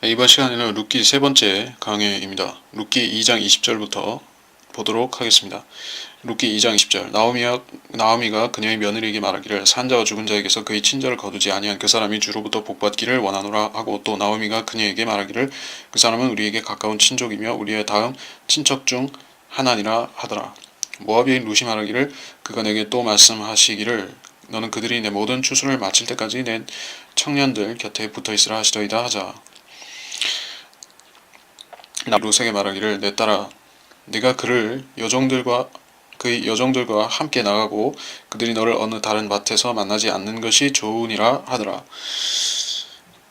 이번 시간에는 룻기 세 번째 강해입니다. 룻기 2장 20절부터 보도록 하겠습니다. 룻기 2장 20절 나오미가 그녀의 며느리에게 말하기를 산 자와 죽은 자에게서 그의 친절을 거두지 아니한 그 사람이 주로부터 복받기를 원하노라 하고 또 나오미가 그녀에게 말하기를 그 사람은 우리에게 가까운 친족이며 우리의 다음 친척 중 하나니라 하더라. 모압인 룻이 말하기를 그가 내게 또 말씀하시기를 너는 그들이 내 모든 추수를 마칠 때까지 내 청년들 곁에 붙어있으라 하시더이다 하자. 룻에게 말하기를 내 딸아 네가 그의 여종들과 함께 나가고 그들이 너를 어느 다른 밭에서 만나지 않는 것이 좋으니라 하더라.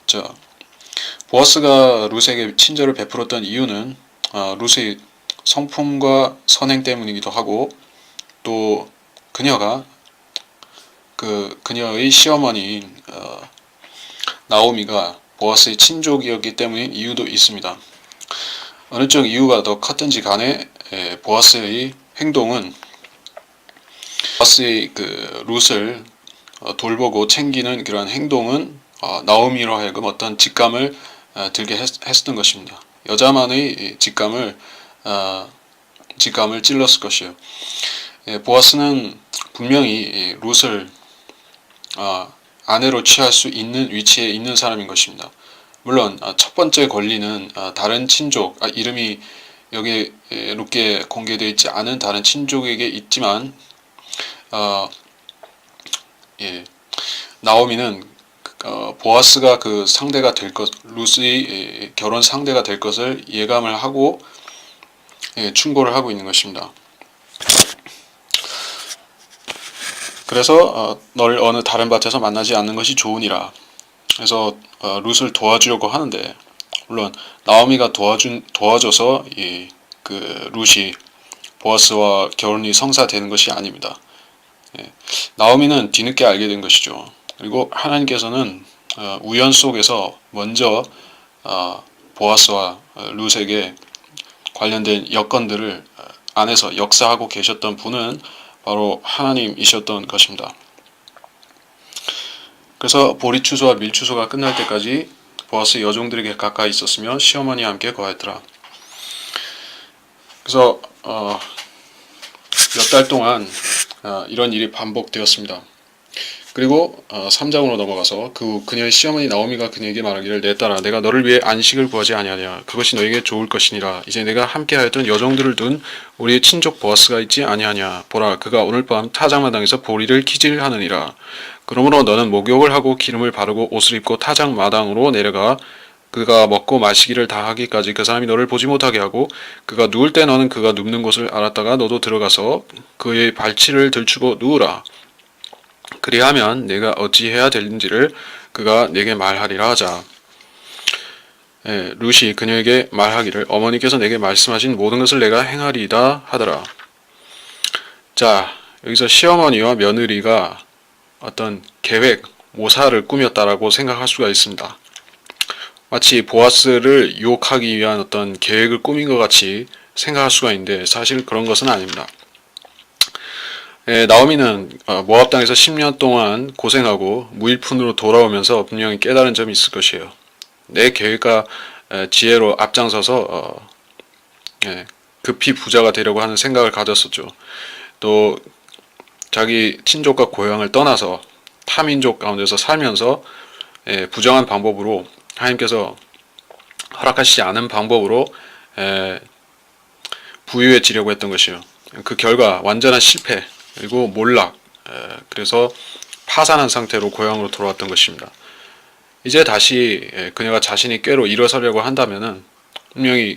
자, 보아스가 룻에게 친절을 베풀었던 이유는 룻의 성품과 선행 때문이기도 하고 또 그녀의 시어머니인 나오미가 보아스의 친족이었기 때문인 이유도 있습니다. 어느 쪽 이유가 더 컸든지 간에 보아스의 행동은 보아스의 룻을 돌보고 챙기는 그러한 행동은 나오미로 하여금 어떤 직감을 들게 했던 것입니다. 여자만의 직감을 찔렀을 것이에요. 보아스는 분명히 룻을 아내로 취할 수 있는 위치에 있는 사람인 것입니다. 물론 첫 번째 권리는 다른 친족, 이름이 여기 룻기에 공개되어 있지 않은 다른 친족에게 있지만 나오미는 보아스가 그 상대가 될 것, 룻의 결혼 상대가 될 것을 예감을 하고 충고를 하고 있는 것입니다. 그래서 너를 어느 다른 밭에서 만나지 않는 것이 좋으니라. 그래서 룻을 도와주려고 하는데 물론 나오미가 도와줘서 룻이 보아스와 결혼이 성사되는 것이 아닙니다. 나오미는 뒤늦게 알게 된 것이죠. 그리고 하나님께서는 우연 속에서 먼저 보아스와 룻에게 관련된 여건들을 안에서 역사하고 계셨던 분은 바로 하나님이셨던 것입니다. 그래서 보리추수와 밀추수가 끝날 때까지 보아스 여종들에게 가까이 있었으며 시어머니와 함께 거하였더라. 그래서 몇 달 동안 이런 일이 반복되었습니다. 그리고 3장으로 넘어가서 그녀의 시어머니 나오미가 그녀에게 말하기를 내 딸아 내가 너를 위해 안식을 구하지 아니하냐 그것이 너에게 좋을 것이니라. 이제 내가 함께하였던 여종들을 둔 우리의 친족 보아스가 있지 아니하냐. 보라 그가 오늘 밤 타작마당에서 보리를 키질하느니라. 그러므로 너는 목욕을 하고 기름을 바르고 옷을 입고 타작마당으로 내려가 그가 먹고 마시기를 다 하기까지 그 사람이 너를 보지 못하게 하고 그가 누울 때 너는 그가 눕는 곳을 알았다가 너도 들어가서 그의 발치를 들추고 누우라. 그리하면 내가 어찌해야 되는지를 그가 내게 말하리라 하자. 룻이 그녀에게 말하기를 어머니께서 내게 말씀하신 모든 것을 내가 행하리이다 하더라. 자, 여기서 시어머니와 며느리가 어떤 계획, 모사를 꾸몄다라고 생각할 수가 있습니다. 마치 보아스를 유혹하기 위한 어떤 계획을 꾸민 것 같이 생각할 수가 있는데 사실 그런 것은 아닙니다. 나오미는 모압 땅에서 10년 동안 고생하고 무일푼으로 돌아오면서 분명히 깨달은 점이 있을 것이에요. 내 계획과 지혜로 앞장서서 급히 부자가 되려고 하는 생각을 가졌었죠. 또 자기 친족과 고향을 떠나서 타민족 가운데서 살면서 부정한 방법으로 하나님께서 허락하시지 않은 방법으로 부유해지려고 했던 것이에요. 그 결과 완전한 실패 그리고 몰락 그래서 파산한 상태로 고향으로 돌아왔던 것입니다. 이제 다시 그녀가 자신이 꾀로 일어서려고 한다면은 분명히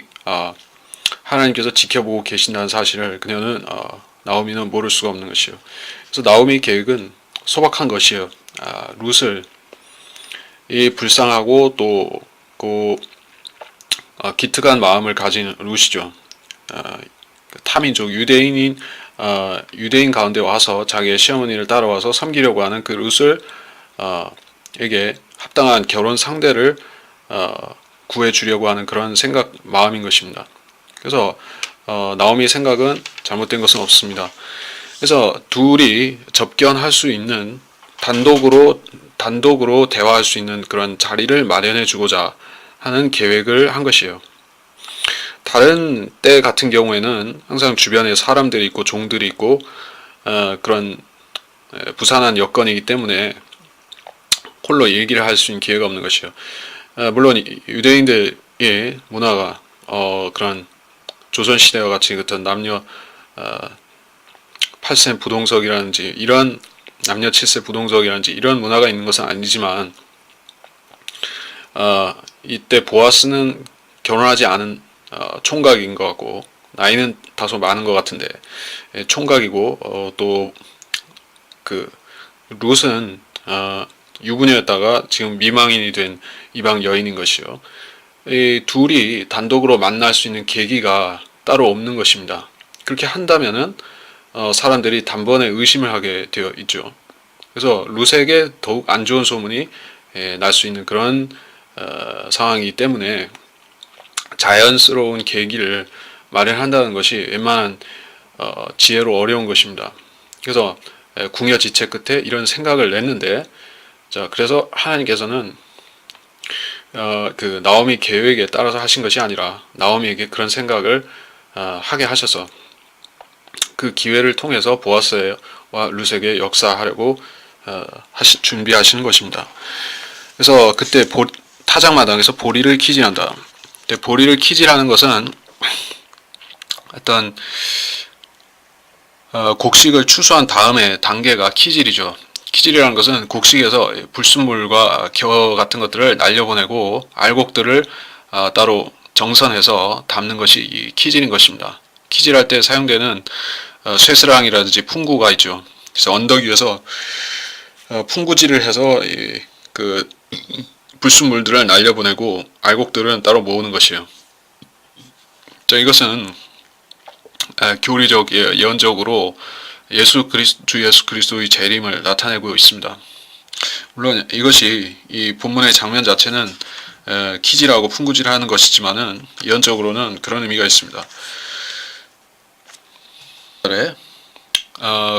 하나님께서 지켜보고 계신다는 사실을 그녀는 나오미는 모를 수가 없는 것이에요. 그래서 나오미의 계획은 소박한 것이에요. 룻을 이 불쌍하고 또 기특한 마음을 가진 룻이죠. 타민족 유대인 가운데 와서 자기의 시어머니를 따라와서 섬기려고 하는 그 룻을 에게 합당한 결혼 상대를 구해주려고 하는 그런 마음인 것입니다. 그래서 나오미의 생각은 잘못된 것은 없습니다. 그래서 둘이 접견할 수 있는 단독으로 대화할 수 있는 그런 자리를 마련해 주고자 하는 계획을 한 것이에요. 다른 때 같은 경우에는 항상 주변에 사람들이 있고 종들이 있고 그런 부산한 여건이기 때문에 홀로 얘기를 할 수 있는 기회가 없는 것이에요. 물론 유대인들의 문화가 그런 조선시대와 같이 어떤 남녀 8세 부동석이라든지 이런 남녀 7세 부동석이라든지 이런 문화가 있는 것은 아니지만 이때 보아스는 결혼하지 않은 총각인 것 같고 나이는 다소 많은 것 같은데 총각이고 또 그 룻은 유부녀였다가 지금 미망인이 된 이방 여인인 것이요. 이 둘이 단독으로 만날 수 있는 계기가 따로 없는 것입니다. 그렇게 한다면은 사람들이 단번에 의심을 하게 되어 있죠. 그래서 룻에게 더욱 안 좋은 소문이 날 수 있는 그런 상황이기 때문에 자연스러운 계기를 마련한다는 것이 웬만한 지혜로 어려운 것입니다. 그래서 궁여지체 끝에 이런 생각을 냈는데, 자 그래서 하나님께서는 그 나오미 계획에 따라서 하신 것이 아니라 나오미에게 그런 생각을 하게 하셔서 그 기회를 통해서 보아스와 룻에게 역사하려고 준비하시는 것입니다. 그래서 그때 타작마당에서 보리를 키질한다. 보리를 키질하는 것은 어떤 곡식을 추수한 다음에 단계가 키질이죠. 키질이라는 것은 곡식에서 불순물과 겨워 같은 것들을 날려보내고 알곡들을 따로 정선해서 담는 것이 이 키질인 것입니다. 키질할 때 사용되는 쇠스랑이라든지 풍구가 있죠. 그래서 언덕 위에서 풍구질을 해서 그 불순물들을 날려보내고 알곡들은 따로 모으는 것이에요. 자, 이것은 교리적 예언적으로 주 예수 그리스도의 재림을 나타내고 있습니다. 물론 이것이 이 본문의 장면 자체는 키질하고 풍구질하는 것이지만은 예언적으로는 그런 의미가 있습니다.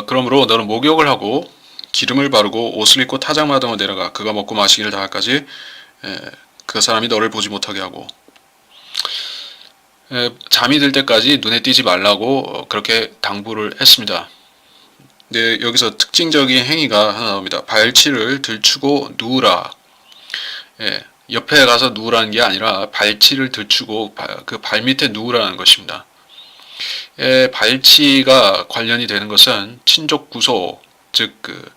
그러므로 너는 목욕을 하고 기름을 바르고 옷을 입고 타작마당으로 내려가. 그가 먹고 마시기를 다할까지 그 사람이 너를 보지 못하게 하고 잠이 들 때까지 눈에 띄지 말라고 그렇게 당부를 했습니다. 근데 여기서 특징적인 행위가 하나 나옵니다. 발치를 들추고 누우라. 옆에 가서 누우라는 게 아니라 발치를 들추고 그 발밑에 누우라는 것입니다. 발치가 관련이 되는 것은 친족 구소, 즉 그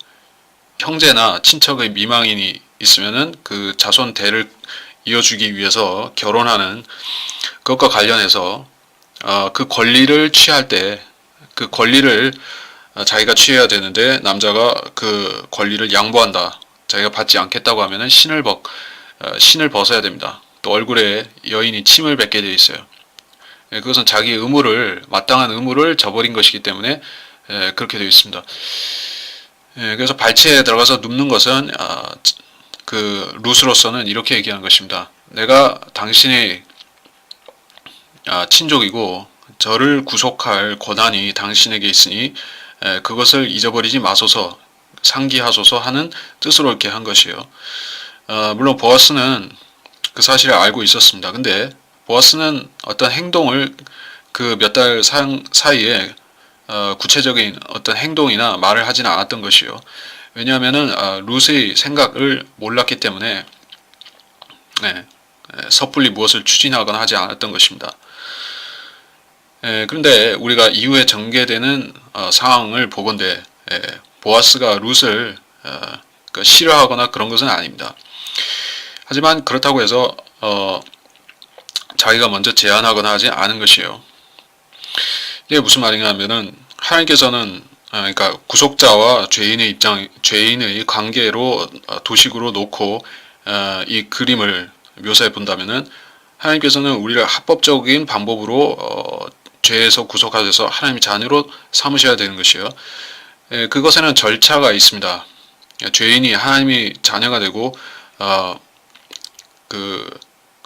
형제나 친척의 미망인이 있으면은 그 자손 대를 이어주기 위해서 결혼하는 그것과 관련해서 그 권리를 취할 때 그 권리를 자기가 취해야 되는데 남자가 그 권리를 양보한다. 자기가 받지 않겠다고 하면은 신을 벗어야 됩니다. 또 얼굴에 여인이 침을 뱉게 되어 있어요. 그것은 자기의 마땅한 의무를 저버린 것이기 때문에 그렇게 되어 있습니다. 그래서 발치에 들어가서 눕는 것은 그 룻으로서는 이렇게 얘기하는 것입니다. 내가 당신의 친족이고 저를 구속할 권한이 당신에게 있으니 그것을 잊어버리지 마소서, 상기하소서 하는 뜻으로 이렇게 한 것이에요. 물론 보아스는 그 사실을 알고 있었습니다. 근데 보아스는 어떤 행동을 그 몇 달 사이에 구체적인 어떤 행동이나 말을 하지는 않았던 것이요. 왜냐하면은 룻의 생각을 몰랐기 때문에 섣불리 무엇을 추진하거나 하지 않았던 것입니다. 그런데 우리가 이후에 전개되는 상황을 보건대 보아스가 룻을 싫어하거나 그런 것은 아닙니다. 하지만 그렇다고 해서 자기가 먼저 제안하거나 하지 않은 것이에요. 이게 무슨 말인가 하면은 하나님께서는 그러니까 구속자와 죄인의 관계로 도식으로 놓고 이 그림을 묘사해 본다면은 하나님께서는 우리를 합법적인 방법으로 죄에서 구속하셔서 하나님의 자녀로 삼으셔야 되는 것이에요. 그것에는 절차가 있습니다. 죄인이 하나님의 자녀가 되고 그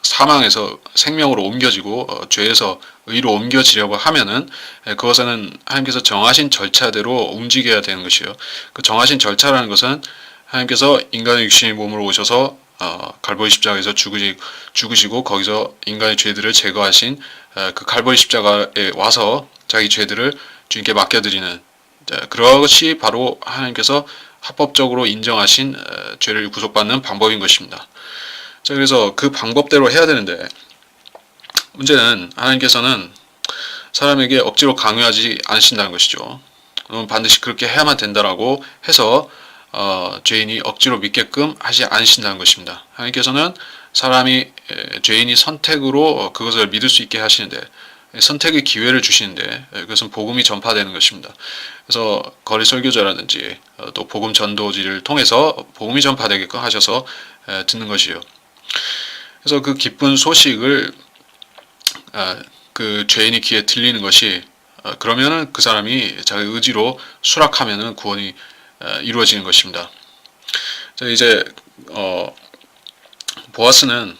사망에서 생명으로 옮겨지고 죄에서 의로 옮겨지려고 하면은 그것에는 하나님께서 정하신 절차대로 움직여야 되는 것이에요. 그 정하신 절차라는 것은 하나님께서 인간의 육신의 몸으로 오셔서 갈보리 십자가에서 죽으시고 거기서 인간의 죄들을 제거하신 그 갈보리 십자가에 와서 자기 죄들을 주님께 맡겨드리는, 그것이 바로 하나님께서 합법적으로 인정하신 죄를 구속받는 방법인 것입니다. 자, 그래서 그 방법대로 해야 되는데, 문제는 하나님께서는 사람에게 억지로 강요하지 않으신다는 것이죠. 반드시 그렇게 해야만 된다라고 해서 죄인이 억지로 믿게끔 하지 않으신다는 것입니다. 하나님께서는 사람이 죄인이 선택으로 그것을 믿을 수 있게 하시는데, 선택의 기회를 주시는데, 그것은 복음이 전파되는 것입니다. 그래서 거리 설교자라든지 또 복음 전도지를 통해서 복음이 전파되게끔 하셔서 듣는 것이요. 그래서 그 기쁜 소식을 그 죄인의 귀에 들리는 것이, 그러면은 그 사람이 자기 의지로 수락하면은 구원이 이루어지는 것입니다. 자, 이제 보아스는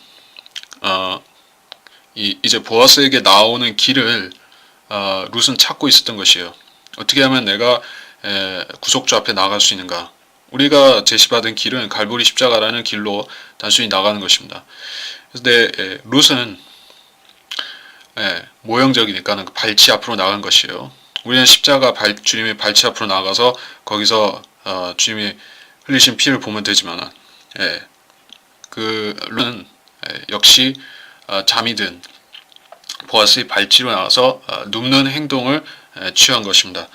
이제 보아스에게 나오는 길을 룻은 찾고 있었던 것이에요. 어떻게 하면 내가 구속주 앞에 나갈 수 있는가? 우리가 제시받은 길은 갈보리 십자가라는 길로 단순히 나가는 것입니다. 그런데 룻은 모형적이니까 발치 앞으로 나간 것이에요. 우리는 십자가 주님의 발치 앞으로 나가서 거기서 주님이 흘리신 피를 보면 되지만, 그 룻은 역시 잠이 든 보아스의 발치로 나와서 눕는 행동을 취한 것입니다.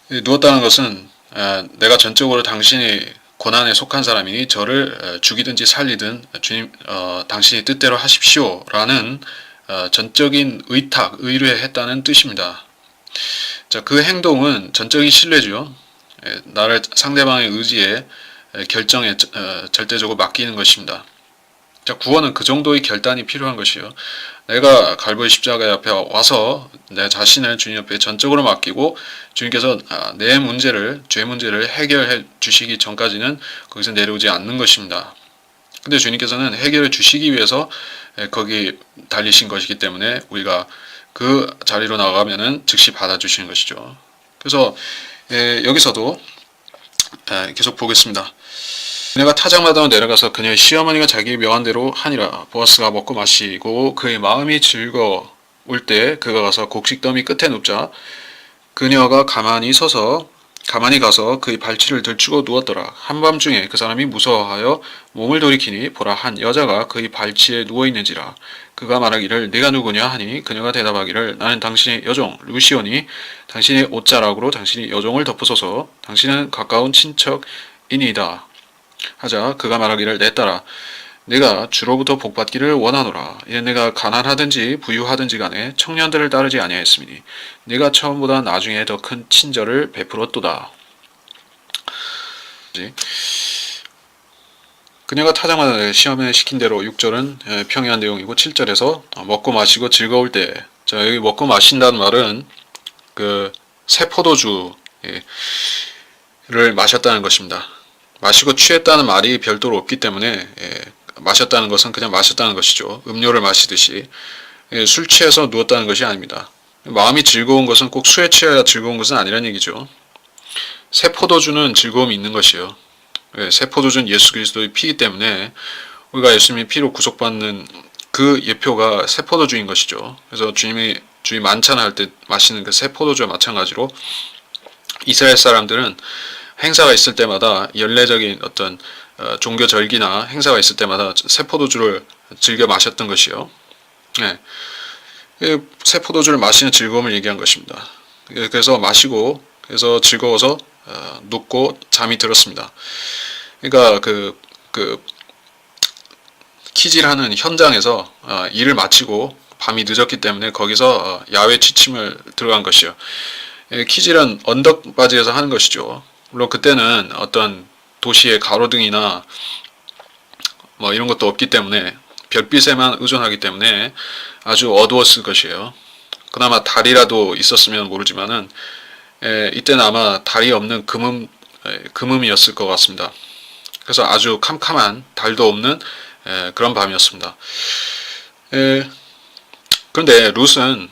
누웠다는 것은 내가 전적으로 당신의 고난에 속한 사람이니 저를 죽이든지 살리든 주님 당신의 뜻대로 하십시오라는 전적인 의탁, 의뢰했다는 뜻입니다. 자, 그 행동은 전적인 신뢰죠. 나를 상대방의 의지에 결정에 절대적으로 맡기는 것입니다. 자, 구원은 그 정도의 결단이 필요한 것이요. 내가 갈보리 십자가 앞에 와서 내 자신을 주님 앞에 전적으로 맡기고 주님께서 내 문제를, 죄 문제를 해결해 주시기 전까지는 거기서 내려오지 않는 것입니다. 근데 주님께서는 해결해 주시기 위해서 거기 달리신 것이기 때문에 우리가 그 자리로 나가면은 즉시 받아주시는 것이죠. 그래서 여기서도 계속 보겠습니다. 그녀가 타작마당으로 내려가서 그녀의 시어머니가 자기 명한 대로 하니라. 보아스가 먹고 마시고 그의 마음이 즐거울 때 그가 가서 곡식더미 끝에 눕자 그녀가 가만히 가서 그의 발치를 들추고 누웠더라. 한밤중에 그 사람이 무서워하여 몸을 돌이키니 보라, 한 여자가 그의 발치에 누워있는지라. 그가 말하기를 네가 누구냐 하니 그녀가 대답하기를 나는 당신의 여종 루시오니 당신의 옷자락으로 당신이 여종을 덮으소서. 당신은 가까운 친척이니이다 하자 그가 말하기를 내 딸아 내가 주로부터 복받기를 원하노라. 이는 내가 가난하든지 부유하든지 간에 청년들을 따르지 아니하였으니 내가 처음보다 나중에 더 큰 친절을 베풀었도다. 그녀가 타작마당을 시험에 시킨 대로 6절은 평이한 내용이고 7절에서 먹고 마시고 즐거울 때, 자, 여기 먹고 마신다는 말은 그 새 포도주를 마셨다는 것입니다. 마시고 취했다는 말이 별도로 없기 때문에 마셨다는 것은 그냥 마셨다는 것이죠. 음료를 마시듯이 술 취해서 누웠다는 것이 아닙니다. 마음이 즐거운 것은 꼭 술에 취해야 즐거운 것은 아니라는 얘기죠. 새 포도주는 즐거움이 있는 것이에요. 새 포도주는 예수 그리스도의 피이기 때문에 우리가 예수님의 피로 구속받는 그 예표가 새 포도주인 것이죠. 그래서 주님이 만찬할 때 마시는 그 새 포도주와 마찬가지로 이스라엘 사람들은 행사가 있을 때마다 연례적인 어떤 종교 절기나 행사가 있을 때마다 새 포도주를 즐겨 마셨던 것이요. 새 포도주를 마시는 즐거움을 얘기한 것입니다. 그래서 마시고 그래서 즐거워서 눕고 잠이 들었습니다. 그러니까 그 키질하는 현장에서 일을 마치고 밤이 늦었기 때문에 거기서 야외 취침을 들어간 것이요. 키질은 언덕바지에서 하는 것이죠. 물론 그때는 어떤 도시의 가로등이나 뭐 이런 것도 없기 때문에 별빛에만 의존하기 때문에 아주 어두웠을 것이에요. 그나마 달이라도 있었으면 모르지만은 이때는 아마 달이 없는 금음이었을 것 같습니다. 그래서 아주 캄캄한 달도 없는 그런 밤이었습니다. 그런데 룻은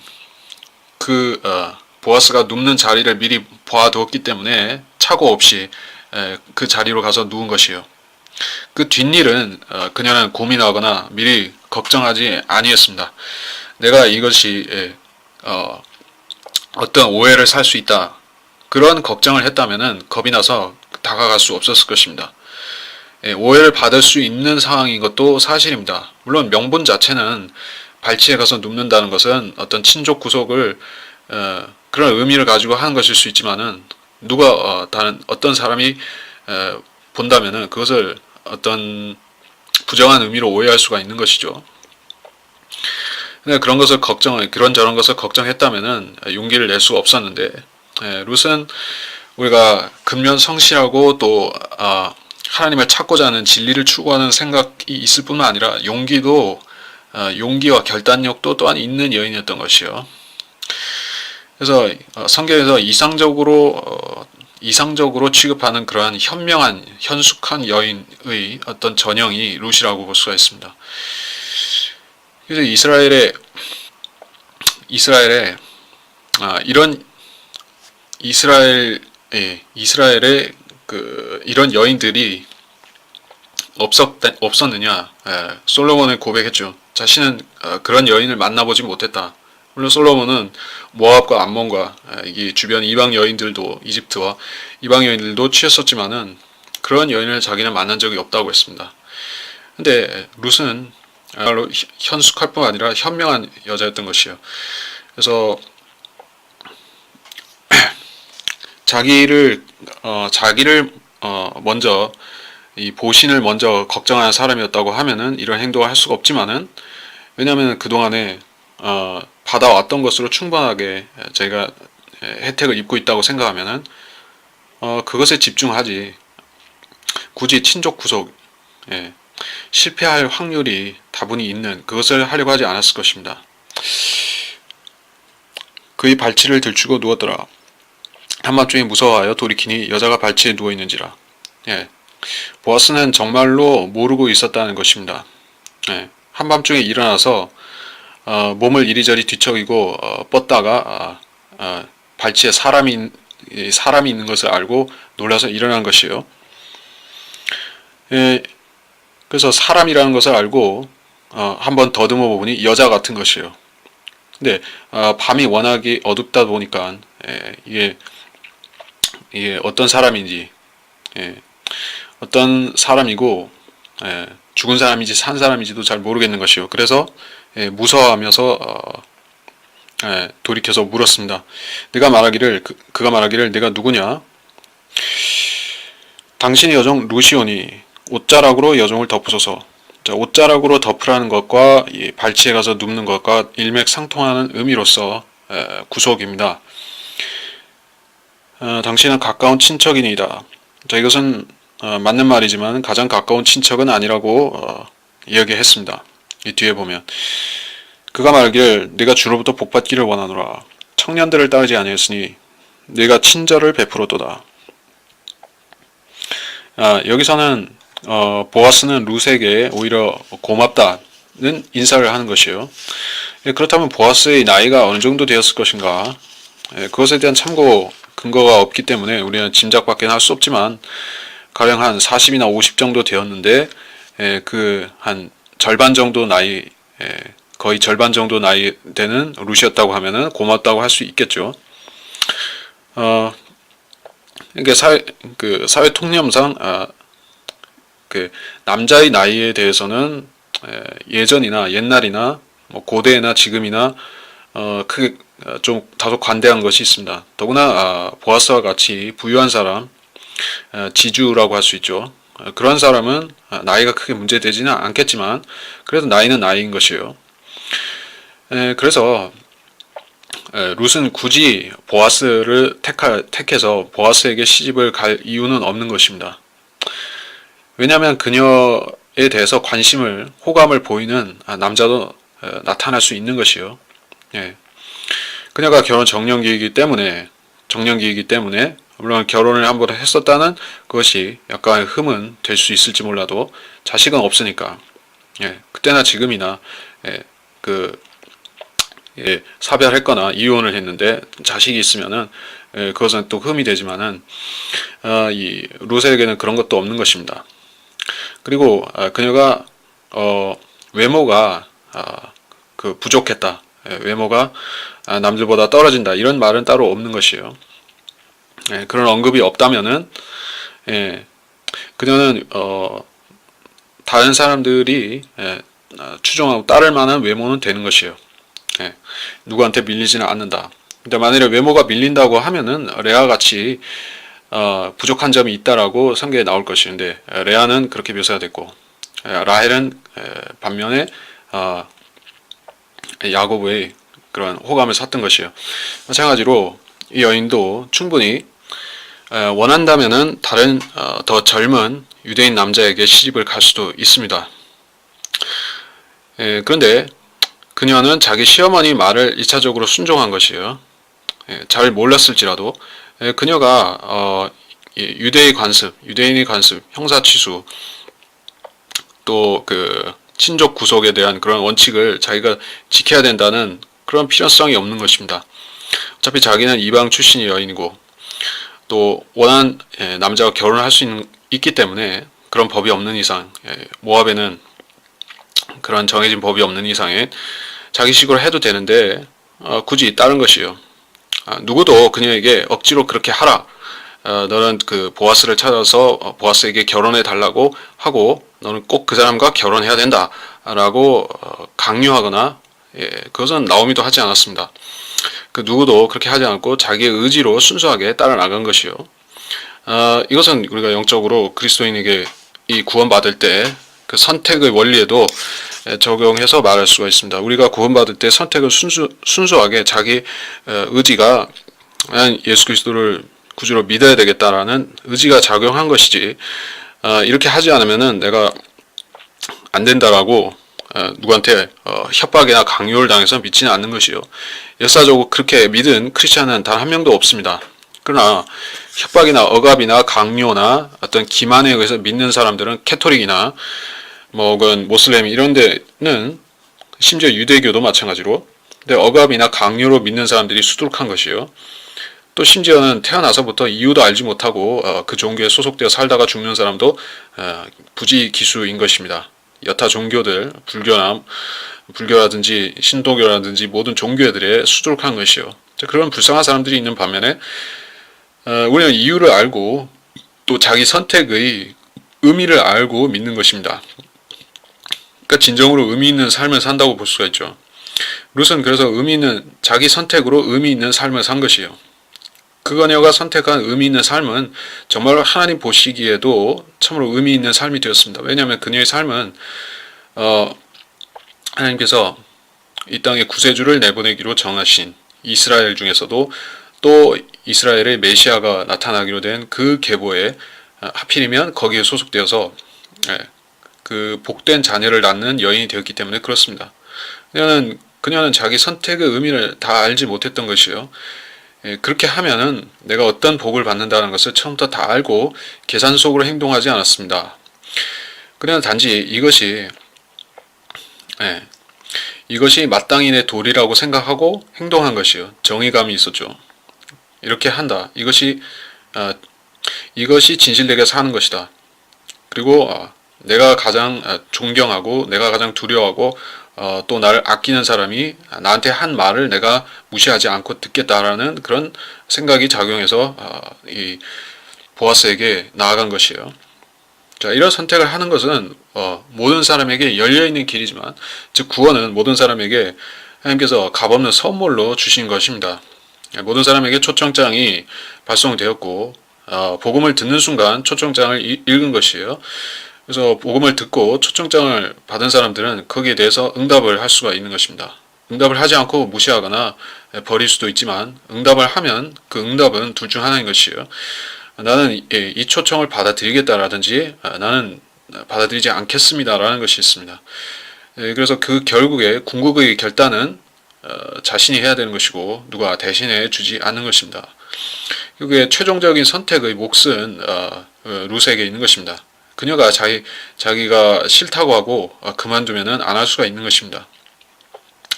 보아스가 눕는 자리를 미리 봐두었기 때문에 착오 없이 그 자리로 가서 누운 것이에요. 그 뒷일은 그녀는 고민하거나 미리 걱정하지 아니했습니다. 내가 이것이 어떤 오해를 살 수 있다. 그런 걱정을 했다면은 겁이 나서 다가갈 수 없었을 것입니다. 오해를 받을 수 있는 상황인 것도 사실입니다. 물론 명분 자체는 발치에 가서 눕는다는 것은 어떤 친족 구속을 그런 의미를 가지고 하는 것일 수 있지만은 누가 다른 어떤 사람이 본다면은 그것을 어떤 부정한 의미로 오해할 수가 있는 것이죠. 근데 그런저런 것을 걱정했다면은 용기를 낼 수 없었는데, 룻은 우리가 근면 성실하고 또 하나님을 찾고자 하는 진리를 추구하는 생각이 있을 뿐만 아니라 용기와 결단력도 또한 있는 여인이었던 것이요. 그래서 성경에서 이상적으로 취급하는 그러한 현명한 현숙한 여인의 어떤 전형이 룻이라고 볼 수가 있습니다. 그래서 이스라엘의 이런 여인들이 없었느냐? 솔로몬은 고백했죠. 자신은 그런 여인을 만나보지 못했다. 물론 솔로몬은 모압과 암몬과 이 주변 이방 여인들도 이집트와 이방 여인들도 취했었지만은 그런 여인을 자기는 만난 적이 없다고 했습니다. 근데 룻은 현숙할 뿐 아니라 현명한 여자였던 것이요. 그래서 자기를 먼저 이 보신을 먼저 걱정하는 사람이었다고 하면은 이런 행동을 할 수가 없지만은, 왜냐하면 그동안에 받아왔던 것으로 충분하게 저희가 혜택을 입고 있다고 생각하면은 그것에 집중하지, 굳이 친족 구속 실패할 확률이 다분히 있는 그것을 하려고 하지 않았을 것입니다. 그의 발치를 들추고 누웠더라. 한밤중에 무서워하여 돌이키니 여자가 발치에 누워있는지라. 보아스는 정말로 모르고 있었다는 것입니다. 한밤중에 일어나서 몸을 이리저리 뒤척이고 뻗다가 발치에 사람이 있는 것을 알고 놀라서 일어난 것이요. 그래서 사람이라는 것을 알고 한번 더듬어 보니 여자 같은 것이요. 근데 밤이 워낙에 어둡다 보니까 이게 어떤 사람인지, 어떤 사람이고 죽은 사람인지 산 사람인지도 잘 모르겠는 것이요. 그래서 무서워하면서 돌이켜서 물었습니다. 그가 말하기를 내가 누구냐? 당신의 여종 루시오니 옷자락으로 여종을 덮으소서. 자, 옷자락으로 덮으라는 것과 발치에 가서 눕는 것과 일맥상통하는 의미로서 구속입니다. 당신은 가까운 친척이니이다. 자, 이것은 맞는 말이지만 가장 가까운 친척은 아니라고 이야기했습니다. 이 뒤에 보면 그가 말하기를 내가 주로부터 복받기를 원하노라. 청년들을 따르지 아니했으니 내가 친절을 베풀었도다. 여기서는 보아스는 룻에게 오히려 고맙다는 인사를 하는 것이에요. 그렇다면 보아스의 나이가 어느 정도 되었을 것인가? 그것에 대한 참고 근거가 없기 때문에 우리는 짐작밖에 할 수 없지만 가령 한 40이나 50 정도 되었는데 그 한 절반 정도 나이, 거의 절반 정도 나이 되는 룻이었다고 하면은 고맙다고 할 수 있겠죠. 이게 사회 통념상 그 남자의 나이에 대해서는 예전이나 옛날이나 뭐 고대나 지금이나 크게 좀 다소 관대한 것이 있습니다. 더구나 보아스와 같이 부유한 사람, 지주라고 할 수 있죠. 그런 사람은 나이가 크게 문제되지는 않겠지만 그래도 나이는 나이인 것이에요. 그래서 룻은 굳이 보아스를 택해서 보아스에게 시집을 갈 이유는 없는 것입니다. 왜냐하면 그녀에 대해서 호감을 보이는 남자도 나타날 수 있는 것이요. 그녀가 결혼 정년기이기 때문에 물론 결혼을 한번 했었다는 그것이 약간의 흠은 될 수 있을지 몰라도 자식은 없으니까 그때나 지금이나 사별했거나 이혼을 했는데 자식이 있으면은 그것은 또 흠이 되지만은 이 룻에게는 그런 것도 없는 것입니다. 그리고 그녀가 외모가 부족했다. 외모가 남들보다 떨어진다. 이런 말은 따로 없는 것이에요. 그런 언급이 없다면은 그녀는 다른 사람들이 추종하고 따를 만한 외모는 되는 것이에요. 누구한테 밀리지는 않는다. 근데 만일에 외모가 밀린다고 하면은 레아 같이 부족한 점이 있다라고 성경에 나올 것인데 레아는 그렇게 묘사가 됐고 라헬은 반면에 야고보의 그런 호감을 샀던 것이에요. 마찬가지로 이 여인도 충분히 원한다면은 다른 더 젊은 유대인 남자에게 시집을 갈 수도 있습니다. 그런데 그녀는 자기 시어머니 말을 1차적으로 순종한 것이에요. 잘 몰랐을지라도 그녀가 유대인의 관습, 형사 취수, 또 그 친족 구속에 대한 그런 원칙을 자기가 지켜야 된다는 그런 필요성이 없는 것입니다. 어차피 자기는 이방 출신의 여인이고 또 원한 남자와 결혼을 할 수 있기 때문에 그런 법이 없는 이상, 모압에는 그런 정해진 법이 없는 이상에 자기식으로 해도 되는데 굳이 따른 것이에요. 누구도 그녀에게 억지로 그렇게 하라. 너는 그 보아스를 찾아서 보아스에게 결혼해 달라고 하고 너는 꼭 그 사람과 결혼해야 된다라고 강요하거나 그것은 나오미도 하지 않았습니다. 그 누구도 그렇게 하지 않고 자기의 의지로 순수하게 따라 나간 것이요. 이것은 우리가 영적으로 그리스도인에게 이 구원받을 때 그 선택의 원리에도 적용해서 말할 수가 있습니다. 우리가 구원받을 때 선택을 순수하게 자기 의지가 예수 그리스도를 구주로 믿어야 되겠다라는 의지가 작용한 것이지 이렇게 하지 않으면은 내가 안 된다라고 누구한테 협박이나 강요를 당해서 믿지는 않는 것이요. 역사적으로 그렇게 믿은 크리스찬은 단 한 명도 없습니다. 그러나 협박이나 억압이나 강요나 어떤 기만에 의해서 믿는 사람들은 캐토릭이나 혹은 모슬렘 이런 데는 심지어 유대교도 마찬가지로 근데 억압이나 강요로 믿는 사람들이 수두룩한 것이요. 또 심지어는 태어나서부터 이유도 알지 못하고 그 종교에 소속되어 살다가 죽는 사람도 부지기수인 것입니다. 여타 종교들, 불교라든지 신도교라든지 모든 종교들의 수두룩한 것이요. 그런 불쌍한 사람들이 있는 반면에 우리는 이유를 알고 또 자기 선택의 의미를 알고 믿는 것입니다. 그러니까 진정으로 의미 있는 삶을 산다고 볼 수가 있죠. 룻은 그래서 의미 있는 자기 선택으로 의미 있는 삶을 산 것이에요. 그녀가 선택한 의미 있는 삶은 정말 하나님 보시기에도 참으로 의미 있는 삶이 되었습니다. 왜냐하면 그녀의 삶은 하나님께서 이 땅에 구세주를 내보내기로 정하신 이스라엘 중에서도 또 이스라엘의 메시아가 나타나기로 된 그 계보에 하필이면 거기에 소속되어서 그 복된 자녀를 낳는 여인이 되었기 때문에 그렇습니다. 그녀는 자기 선택의 의미를 다 알지 못했던 것이요. 그렇게 하면은 내가 어떤 복을 받는다는 것을 처음부터 다 알고 계산 속으로 행동하지 않았습니다. 그냥 단지 이것이 마땅히 내 도리라고 생각하고 행동한 것이요. 정의감이 있었죠. 이렇게 한다. 이것이 진실되게 사는 것이다. 그리고 내가 가장 존경하고 내가 가장 두려워하고 또 나를 아끼는 사람이 나한테 한 말을 내가 무시하지 않고 듣겠다라는 그런 생각이 작용해서 이 보아스에게 나아간 것이에요. 자, 이런 선택을 하는 것은 모든 사람에게 열려있는 길이지만 즉 구원은 모든 사람에게 하나님께서 값없는 선물로 주신 것입니다. 모든 사람에게 초청장이 발송되었고 복음을 듣는 순간 초청장을 읽은 것이에요. 그래서 복음을 듣고 초청장을 받은 사람들은 거기에 대해서 응답을 할 수가 있는 것입니다. 응답을 하지 않고 무시하거나 버릴 수도 있지만 응답을 하면 그 응답은 둘 중 하나인 것이에요. 나는 이 초청을 받아들이겠다라든지 나는 받아들이지 않겠습니다라는 것이 있습니다. 그래서 그 결국에 궁극의 결단은 자신이 해야 되는 것이고 누가 대신해 주지 않는 것입니다. 결국에 최종적인 선택의 몫은 룻에게 있는 것입니다. 그녀가 자기가 싫다고 하고 그만두면은 안 할 수가 있는 것입니다.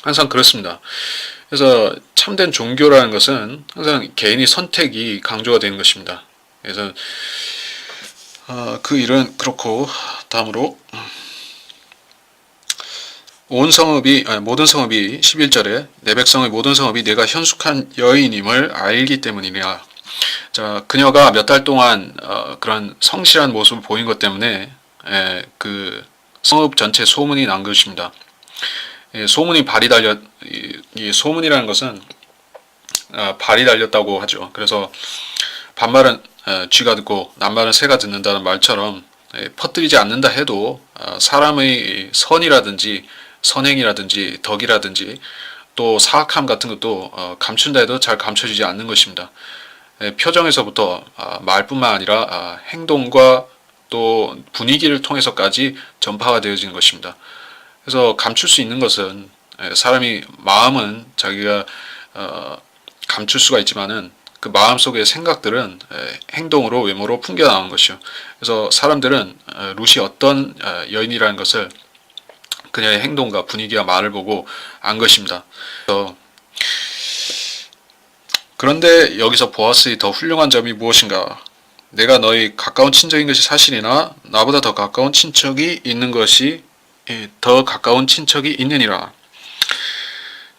항상 그렇습니다. 그래서 참된 종교라는 것은 항상 개인의 선택이 강조가 되는 것입니다. 그래서 그 일은 그렇고, 다음으로 모든 성읍이 11절에 내 백성의 모든 성읍이 내가 현숙한 여인임을 알기 때문이라. 자, 그녀가 몇 달 동안 그런 성실한 모습을 보인 것 때문에 그 성읍 전체 소문이 난 것입니다. 소문이 발이 달렸 이 소문이라는 것은 발이 달렸다고 하죠. 그래서 반말은 쥐가 듣고 낱말은 새가 듣는다는 말처럼 퍼뜨리지 않는다 해도 사람의 선이라든지 선행이라든지 덕이라든지 또 사악함 같은 것도 감춘다 해도 잘 감춰지지 않는 것입니다. 표정에서부터 말뿐만 아니라 행동과 또 분위기를 통해서까지 전파가 되어지는 것입니다. 그래서 감출 수 있는 것은 사람이 마음은 자기가 감출 수가 있지만은 그 마음속의 생각들은 행동으로 외모로 풍겨나오는 것이요. 그래서 사람들은 룻이 어떤 여인이라는 것을 그녀의 행동과 분위기와 말을 보고 안 것입니다. 그런데 여기서 보아스의 더 훌륭한 점이 무엇인가? 내가 너희 가까운 친척인 것이 사실이나 나보다 더 가까운 친척이 있는 것이 더 가까운 친척이 있느니라.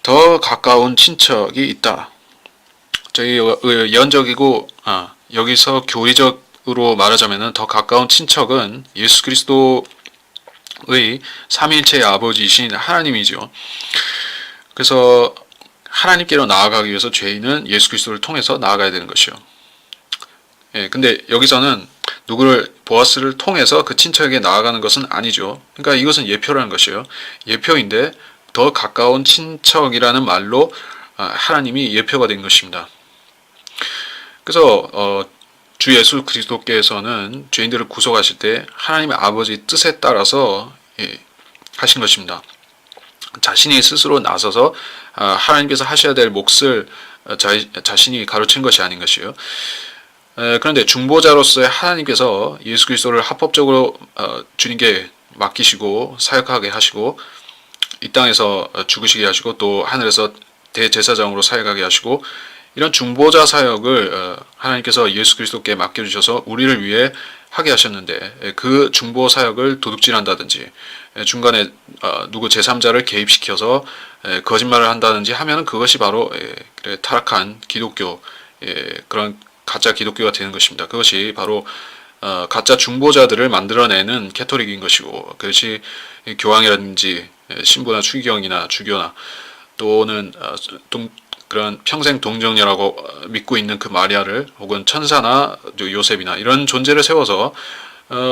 더 가까운 친척이 있다. 저희 예언적이고 여기서 교리적으로 말하자면 더 가까운 친척은 예수 그리스도의 삼위일체의 아버지이신 하나님이죠. 그래서 하나님께로 나아가기 위해서 죄인은 예수 그리스도를 통해서 나아가야 되는 것이요. 근데 여기서는 누구를 보아스를 통해서 그 친척에게 나아가는 것은 아니죠. 그러니까 이것은 예표라는 것이에요. 예표인데 더 가까운 친척이라는 말로 하나님이 예표가 된 것입니다. 그래서 주 예수 그리스도께서는 죄인들을 구속하실 때 하나님의 아버지 뜻에 따라서 하신 것입니다. 자신이 스스로 나서서 하나님께서 하셔야 될 몫을 자신이 가르친 것이 아닌 것이요. 그런데 중보자로서의 하나님께서 예수 그리스도를 합법적으로 주님께 맡기시고 사역하게 하시고 이 땅에서 죽으시게 하시고 또 하늘에서 대제사장으로 사역하게 하시고 이런 중보자 사역을 하나님께서 예수 그리스도께 맡겨주셔서 우리를 위해 하게 하셨는데 그 중보 사역을 도둑질한다든지 중간에 누구 제3자를 개입시켜서 거짓말을 한다든지 하면 그것이 바로 타락한 기독교 그런 가짜 기독교가 되는 것입니다. 그것이 바로 가짜 중보자들을 만들어내는 캐토릭인 것이고 그것이 교황이라든지 신부나 추기경이나 주교나 또는 그런 평생 동정녀라고 믿고 있는 그 마리아를 혹은 천사나 요셉이나 이런 존재를 세워서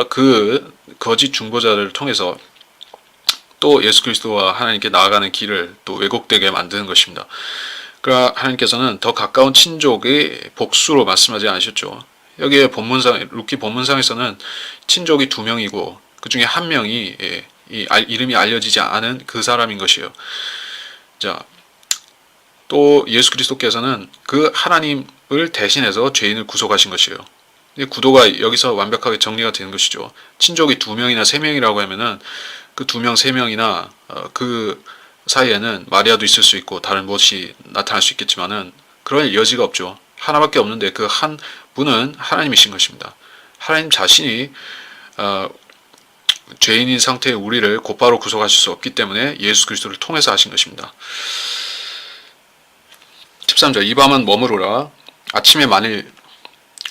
그 거짓 중보자를 통해서 또 예수 그리스도와 하나님께 나아가는 길을 또 왜곡되게 만드는 것입니다. 그러나 하나님께서는 더 가까운 친족의 복수로 말씀하지 않으셨죠. 여기에 본문상 루키 본문상에서는 친족이 2명이고 그 중에 1명이 이름이 알려지지 않은 그 사람인 것이에요. 자, 또 예수 그리스도께서는 그 하나님을 대신해서 죄인을 구속하신 것이에요. 구도가 여기서 완벽하게 정리가 되는 것이죠. 친족이 2명이나 3명이라고 하면은 그 2명, 3명이나 그 사이에는 마리아도 있을 수 있고 다른 무엇이 나타날 수 있겠지만은 그럴 여지가 없죠. 하나밖에 없는데 그 한 분은 하나님이신 것입니다. 하나님 자신이 죄인인 상태의 우리를 곧바로 구속하실 수 없기 때문에 예수 그리스도를 통해서 하신 것입니다. 13절 이 밤은 머무르라. 아침에 만일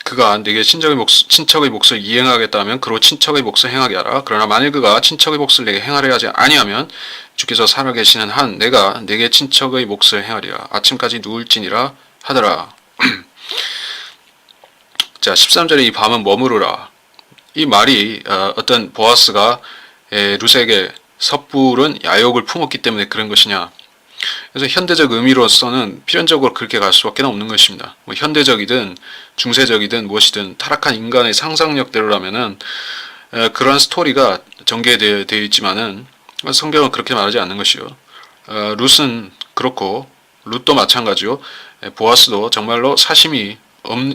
그가 네게 친척의 몫을 이행하겠다 하면 그로 친척의 몫을 행하게 하라. 그러나 만일 그가 친척의 몫을 내게 행하려 하지 아니하면 주께서 살아계시는 한 내가 네게 친척의 몫을 행하리라. 아침까지 누울지니라 하더라. 자 13절에 이 밤은 머무르라. 이 말이 어떤 보아스가 룻에게 섣부른 야욕을 품었기 때문에 그런 것이냐. 그래서 현대적 의미로서는 필연적으로 그렇게 갈 수밖에 없는 것입니다. 뭐 현대적이든 중세적이든 무엇이든 타락한 인간의 상상력대로라면은 그런 스토리가 전개되어 있지만은 성경은 그렇게 말하지 않는 것이요. 룻은 그렇고 룻도 마찬가지요. 보아스도 정말로 사심이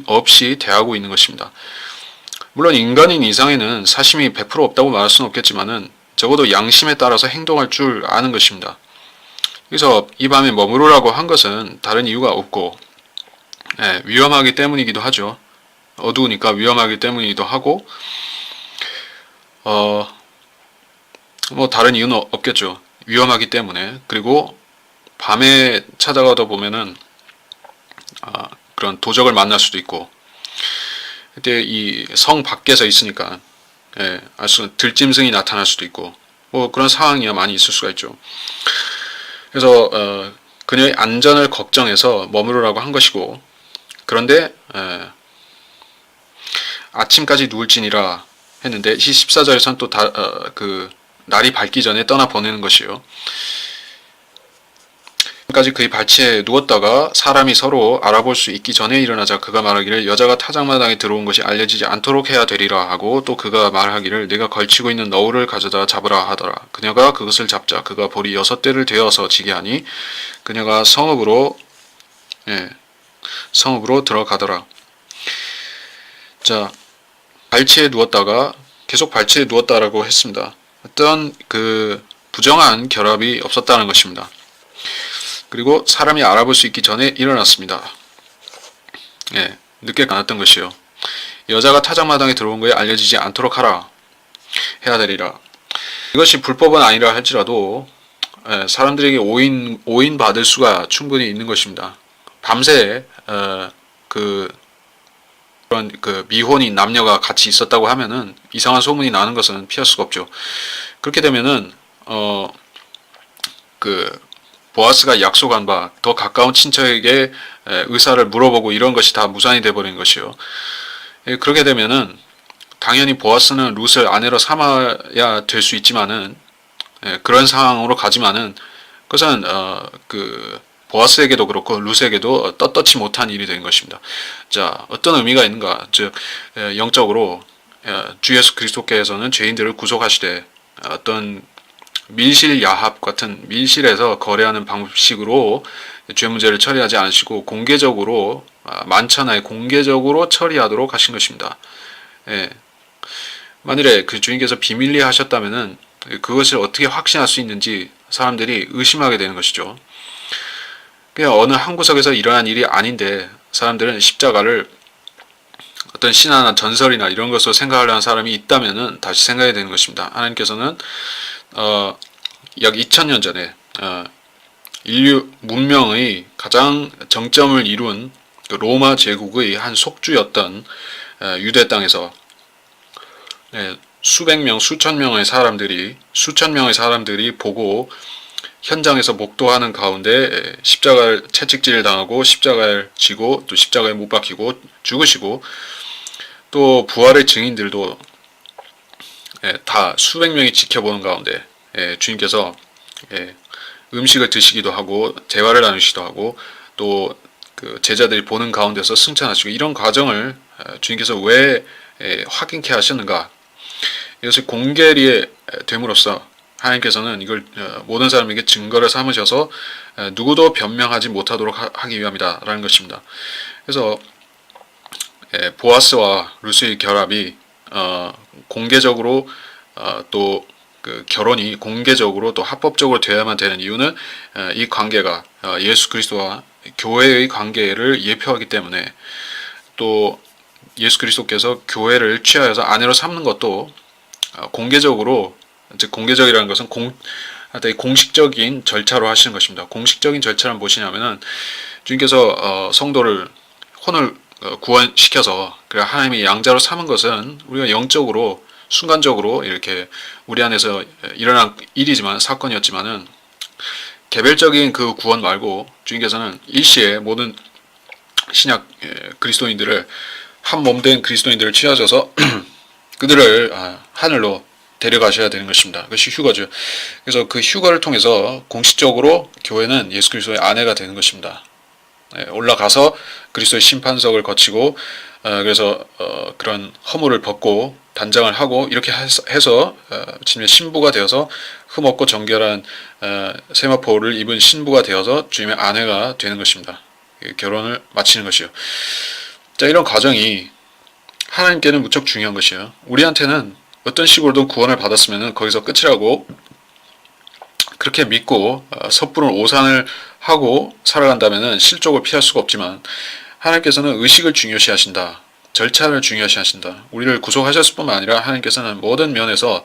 없이 대하고 있는 것입니다. 물론 인간인 이상에는 사심이 100% 없다고 말할 수는 없겠지만은 적어도 양심에 따라서 행동할 줄 아는 것입니다. 그래서 이 밤에 머무르라고 한 것은 다른 이유가 없고 위험하기 때문이기도 하죠. 어두우니까 위험하기 때문이기도 하고 뭐 다른 이유는 없겠죠. 위험하기 때문에. 그리고 밤에 찾아가다 보면은 그런 도적을 만날 수도 있고, 그때 이 성 밖에서 있으니까 들짐승이 나타날 수도 있고, 뭐 그런 상황이 많이 있을 수가 있죠. 그래서 그녀의 안전을 걱정해서 머무르라고 한 것이고, 그런데 아침까지 누울지니라 했는데 14절에서는 또 그 날이 밝기 전에 떠나 보내는 것이요. 까지 그의 발치에 누웠다가 사람이 서로 알아볼 수 있기 전에 일어나자 그가 말하기를 여자가 타작마당에 들어온 것이 알려지지 않도록 해야 되리라 하고, 또 그가 말하기를 내가 걸치고 있는 너울을 가져다 잡으라 하더라. 그녀가 그것을 잡자 그가 볼이 6대를 되어서 지게 하니 그녀가 성읍으로 들어가더라. 자, 발치에 누웠다가 계속 발치에 누웠다라고 했습니다. 어떤 그 부정한 결합이 없었다는 것입니다. 그리고 사람이 알아볼 수 있기 전에 일어났습니다. 늦게 가났던 것이요. 여자가 타작마당에 들어온 것이 알려지지 않도록 해야 되리라. 이것이 불법은 아니라 할지라도 사람들에게 오인 받을 수가 충분히 있는 것입니다. 밤새 그런 그 미혼인 남녀가 같이 있었다고 하면은 이상한 소문이 나는 것은 피할 수가 없죠. 그렇게 되면은 보아스가 약속한 바 더 가까운 친척에게 의사를 물어보고 이런 것이 다 무산이 되어버린 것이요. 그렇게 되면은 당연히 보아스는 룻을 아내로 삼아야 될 수 있지만은 그런 상황으로 가지만은 그것은 보아스에게도 그렇고 룻에게도 떳떳지 못한 일이 된 것입니다. 자, 어떤 의미가 있는가? 즉 영적으로 주 예수 그리스도께서는 죄인들을 구속하시되 어떤 밀실 야합 같은 밀실에서 거래하는 방식으로 죄 문제를 처리하지 않으시고 공개적으로 만천하에 공개적으로 처리하도록 하신 것입니다. 만일에 그 주인께서 비밀리에 하셨다면은 그것을 어떻게 확신할 수 있는지 사람들이 의심하게 되는 것이죠. 그냥 어느 한 구석에서 일어난 일이 아닌데 사람들은 십자가를 어떤 신화나 전설이나 이런 것으로 생각하려는 사람이 있다면은 다시 생각해야 되는 것입니다. 하나님께서는 약 2000년 전에 인류 문명의 가장 정점을 이룬 로마 제국의 한 속주였던 유대 땅에서 수천 명의 사람들이 보고 현장에서 목도하는 가운데 십자가를 채찍질을 당하고 십자가를 지고 또 십자가에 못 박히고 죽으시고, 또 부활의 증인들도 다 수백 명이 지켜보는 가운데 주님께서 음식을 드시기도 하고 대화를 나누시기도 하고 또 그 제자들이 보는 가운데서 승천하시고, 이런 과정을 주님께서 왜 확인케 하셨는가? 이것을 공개리에 됨으로써 하나님께서는 이걸 모든 사람에게 증거를 삼으셔서 누구도 변명하지 못하도록 하기 위함이다 라는 것입니다. 그래서 보아스와 루스의 결합이 공개적으로 또 그 결혼이 공개적으로 또 합법적으로 되어야만 되는 이유는 이 관계가 예수 그리스도와 교회의 관계를 예표하기 때문에, 또 예수 그리스도께서 교회를 취하여서 아내로 삼는 것도 공개적으로, 즉 공개적이라는 것은 공식적인 절차로 하시는 것입니다. 공식적인 절차는 무엇이냐면은 주님께서 성도를 혼을 구원시켜서 하나님이 양자로 삼은 것은 우리가 영적으로 순간적으로 이렇게 우리 안에서 일어난 일이지만 사건이었지만은 개별적인 그 구원 말고 주님께서는 일시에 모든 신약 그리스도인들을 한 몸된 그리스도인들을 취하셔서 그들을 하늘로 데려가셔야 되는 것입니다. 그것이 휴거죠. 그래서 그 휴거를 통해서 공식적으로 교회는 예수 그리스도의 아내가 되는 것입니다. 올라가서 그리스도의 심판석을 거치고 그래서 그런 허물을 벗고 단장을 하고 이렇게 해서 주님의 신부가 되어서 흠없고 정결한 세마포를 입은 신부가 되어서 주님의 아내가 되는 것입니다. 결혼을 마치는 것이요. 자, 이런 과정이 하나님께는 무척 중요한 것이에요. 우리한테는 어떤 식으로든 구원을 받았으면 거기서 끝이라고 그렇게 믿고 섣부른 오산을 하고 살아간다면 실족을 피할 수가 없지만, 하나님께서는 의식을 중요시 하신다. 절차를 중요시 하신다. 우리를 구속하셨을 뿐만 아니라 하나님께서는 모든 면에서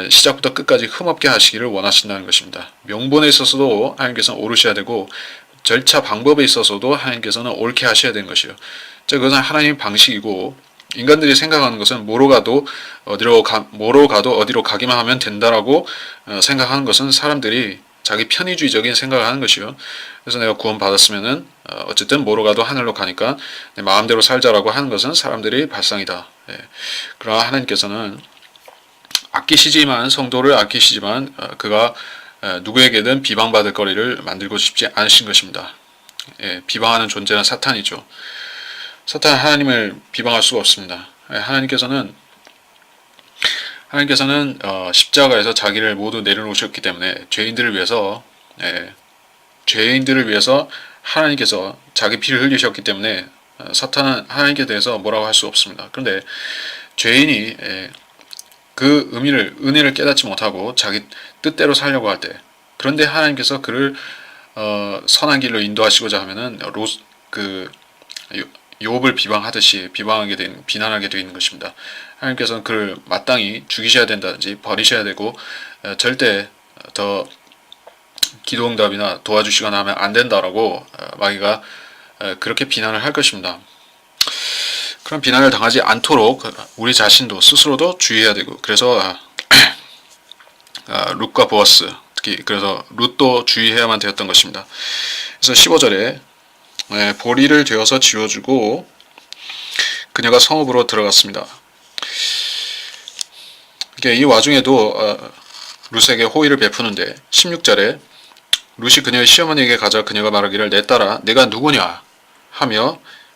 시작부터 끝까지 흠없게 하시기를 원하신다는 것입니다. 명분에 있어서도 하나님께서는 오르셔야 되고 절차 방법에 있어서도 하나님께서는 옳게 하셔야 되는 것이요. 그것은 하나님의 방식이고 인간들이 생각하는 것은 뭐로 가도 어디로 가기만 하면 된다라고 생각하는 것은 사람들이 자기 편의주의적인 생각을 하는 것이요. 그래서 내가 구원 받았으면은 어쨌든 뭐로 가도 하늘로 가니까 내 마음대로 살자라고 하는 것은 사람들이 발상이다. 그러나 하나님께서는 성도를 아끼시지만 그가 누구에게든 비방받을 거리를 만들고 싶지 않으신 것입니다. 비방하는 존재는 사탄이죠. 사탄은 하나님을 비방할 수가 없습니다. 하나님께서는 십자가에서 자기를 모두 내려놓으셨기 때문에 죄인들을 위해서 하나님께서 자기 피를 흘리셨기 때문에 사탄은 하나님께 대해서 뭐라고 할 수 없습니다. 그런데 죄인이 그 은혜를 깨닫지 못하고 자기 뜻대로 살려고 할 때, 그런데 하나님께서 그를 선한 길로 인도하시고자 하면은 욥을 비방하듯이 비난하게 되는 것입니다. 하나님께서는 그를 마땅히 죽이셔야 된다든지 버리셔야 되고 절대 더 기도응답이나 도와주시거나 하면 안 된다라고 마귀가 그렇게 비난을 할 것입니다. 그런 비난을 당하지 않도록 우리 자신도 스스로도 주의해야 되고, 그래서 룻과 보아스, 특히 그래서 룻도 주의해야만 되었던 것입니다. 그래서 15절에 보리를 되어서 지워주고 그녀가 성읍으로 들어갔습니다. 이 와중에도 룻에게 호의를 베푸는데 16절에 룻이 그녀의 시어머니에게 가자 그녀가 말하기를 내 딸아 내가 누구냐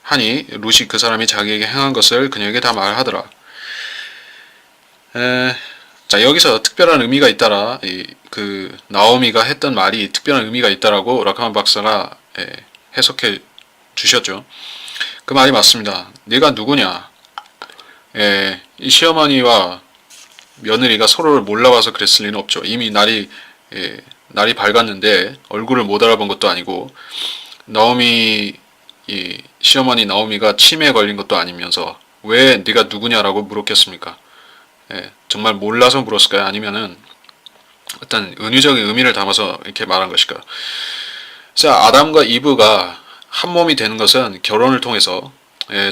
하니 룻이 그 사람이 자기에게 행한 것을 그녀에게 다 말하더라. 자, 여기서 특별한 의미가 있다라, 그 나오미가 했던 말이 특별한 의미가 있다라고 락하만 박사가 해석해 주셨죠. 그 말이 맞습니다. 네가 누구냐? 이 시어머니와 며느리가 서로를 몰라봐서 그랬을 리는 없죠. 이미 날이 밝았는데 얼굴을 못 알아본 것도 아니고, 이 시어머니 나오미가 치매에 걸린 것도 아니면서 왜 네가 누구냐라고 물었겠습니까? 정말 몰라서 물었을까요? 아니면은 어떤 은유적인 의미를 담아서 이렇게 말한 것일까요? 자, 아담과 이브가 한 몸이 되는 것은 결혼을 통해서,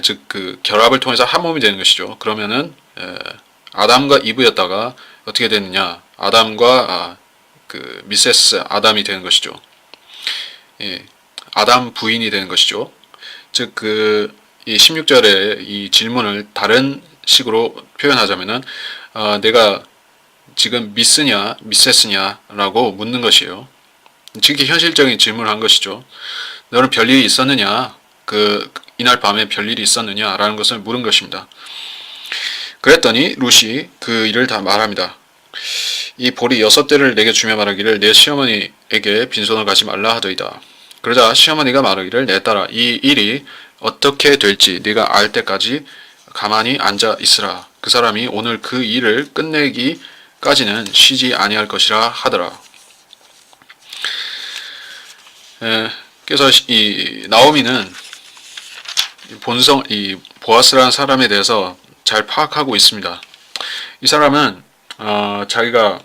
즉 그 결합을 통해서 한 몸이 되는 것이죠. 그러면은 아담과 이브였다가 어떻게 되느냐? 아담과 그 미세스 아담이 되는 것이죠. 아담 부인이 되는 것이죠. 즉 이 16절의 이 질문을 다른 식으로 표현하자면은 내가 지금 미스냐 미세스냐라고 묻는 것이에요. 지극히 현실적인 질문을 한 것이죠. 너는 별일이 있었느냐? 이날 밤에 별일이 있었느냐라는 것을 물은 것입니다. 그랬더니 룻이 그 일을 다 말합니다. 이 보리 6대를 내게 주며 말하기를 내 시어머니에게 빈손을 가지 말라 하더이다. 그러자 시어머니가 말하기를 내 딸아 이 일이 어떻게 될지 네가 알 때까지 가만히 앉아 있으라. 그 사람이 오늘 그 일을 끝내기까지는 쉬지 아니할 것이라 하더라. 그래서 이 나오미는 이 보아스라는 사람에 대해서 잘 파악하고 있습니다. 이 사람은 자기가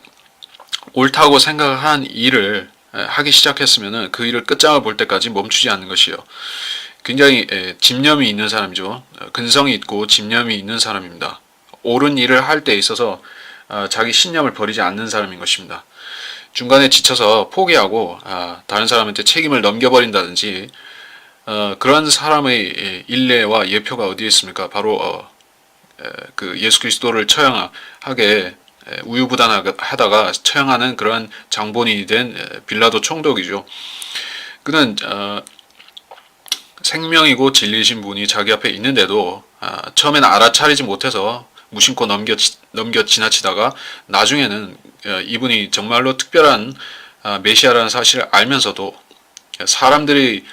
옳다고 생각한 일을 하기 시작했으면은 그 일을 끝장을 볼 때까지 멈추지 않는 것이요. 굉장히 집념이 있는 사람이죠. 근성이 있고 집념이 있는 사람입니다. 옳은 일을 할 때 있어서 자기 신념을 버리지 않는 사람인 것입니다. 중간에 지쳐서 포기하고 다른 사람한테 책임을 넘겨버린다든지 그런 사람의 일례와 예표가 어디에 있습니까? 바로 그 예수 그리스도를 처형하게 우유부단하다가 처형하는 그런 장본인이 된 빌라도 총독이죠. 그는 생명이고 진리이신 분이 자기 앞에 있는데도 처음에는 알아차리지 못해서 무심코 넘겨 지나치다가 나중에는 이분이 정말로 특별한 메시아라는 사실을 알면서도 사람들이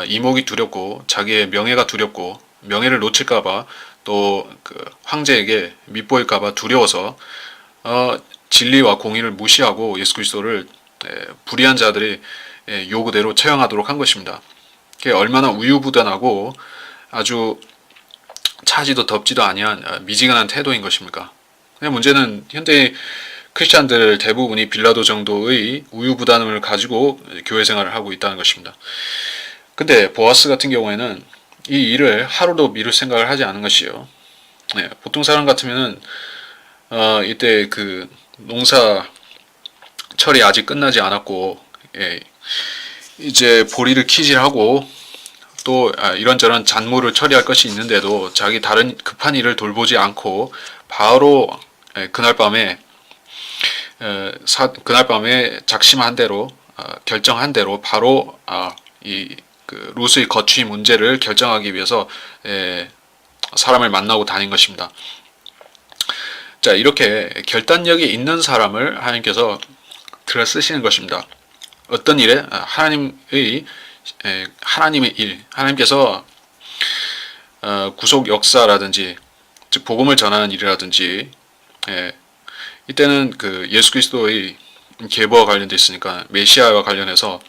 이목이 두렵고 자기의 명예가 두렵고 명예를 놓칠까봐 또 그 황제에게 밉보일까봐 두려워서 진리와 공의를 무시하고 예수 그리스도를 불의한 자들의 요구대로 처형하도록 한 것입니다. 그게 얼마나 우유부단하고 아주 차지도 덥지도 아니한 미지근한 태도인 것입니까? 근데 문제는 현대 크리스찬들 대부분이 빌라도 정도의 우유부단함을 가지고 교회 생활을 하고 있다는 것입니다. 근데 보아스 같은 경우에는 이 일을 하루도 미룰 생각을 하지 않은 것이요. 보통 사람 같으면은 이때 그 농사 철이 아직 끝나지 않았고 이제 보리를 키질하고 또 이런저런 작물을 처리할 것이 있는데도 자기 다른 급한 일을 돌보지 않고 바로 그날 밤에 작심한 대로 결정한 대로 바로 그 룻의 거취 문제를 결정하기 위해서 사람을 만나고 다닌 것입니다. 자, 이렇게 결단력이 있는 사람을 하나님께서 들어 쓰시는 것입니다. 어떤 일에 하나님의 일, 하나님께서 구속 역사라든지 즉 복음을 전하는 일이라든지 이때는 그 예수 그리스도의 계보와 관련돼 있으니까 메시아와 관련해서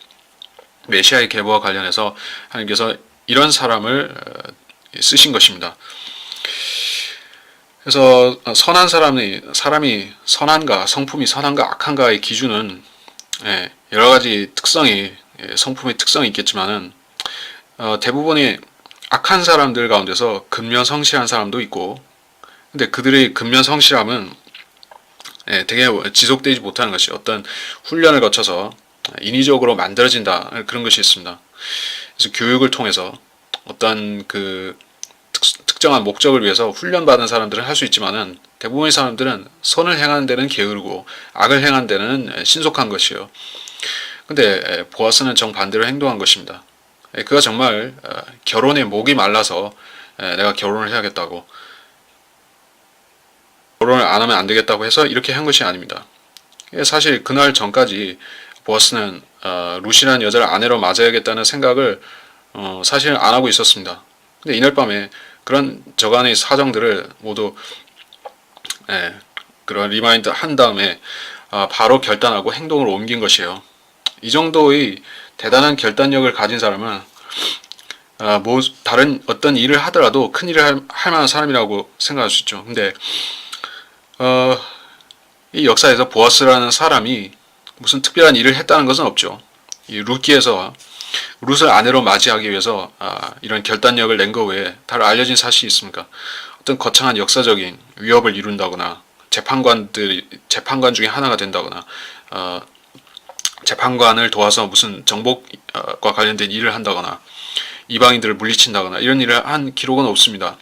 메시아의 계보와 관련해서 하나님께서 이런 사람을 쓰신 것입니다. 그래서 선한 사람이 선한가 성품이 선한가 악한가의 기준은 여러 가지 특성이 성품의 특성이 있겠지만은 대부분의 악한 사람들 가운데서 근면성실한 사람도 있고 근데 그들의 근면성실함은 되게 지속되지 못하는 것이 어떤 훈련을 거쳐서 인위적으로 만들어진다 그런 것이 있습니다. 그래서 교육을 통해서 어떤 그 특정한 목적을 위해서 훈련받은 사람들은 할 수 있지만은 대부분의 사람들은 선을 행하는 데는 게으르고 악을 행하는 데는 신속한 것이요. 근데 보아스는 정반대로 행동한 것입니다. 그가 정말 결혼에 목이 말라서 내가 결혼을 해야겠다고 결혼을 안 하면 안 되겠다고 해서 이렇게 한 것이 아닙니다. 사실 그날 전까지 보아스는 룻이라는 여자를 아내로 맞아야겠다는 생각을 사실 안 하고 있었습니다. 근데 이날 밤에 그런 저간의 사정들을 모두 그런 리마인드 한 다음에 바로 결단하고 행동을 옮긴 것이에요. 이 정도의 대단한 결단력을 가진 사람은 뭐 다른 어떤 일을 하더라도 큰 일을 할 만한 사람이라고 생각할 수 있죠. 근데 이 역사에서 보아스라는 사람이 무슨 특별한 일을 했다는 것은 없죠. 이 룻기에서 룻을 아내로 맞이하기 위해서 이런 결단력을 낸 것 외에 다른 알려진 사실이 있습니까? 어떤 거창한 역사적인 위협을 이룬다거나 재판관 중에 하나가 된다거나 재판관을 도와서 무슨 정복과 관련된 일을 한다거나 이방인들을 물리친다거나 이런 일을 한 기록은 없습니다.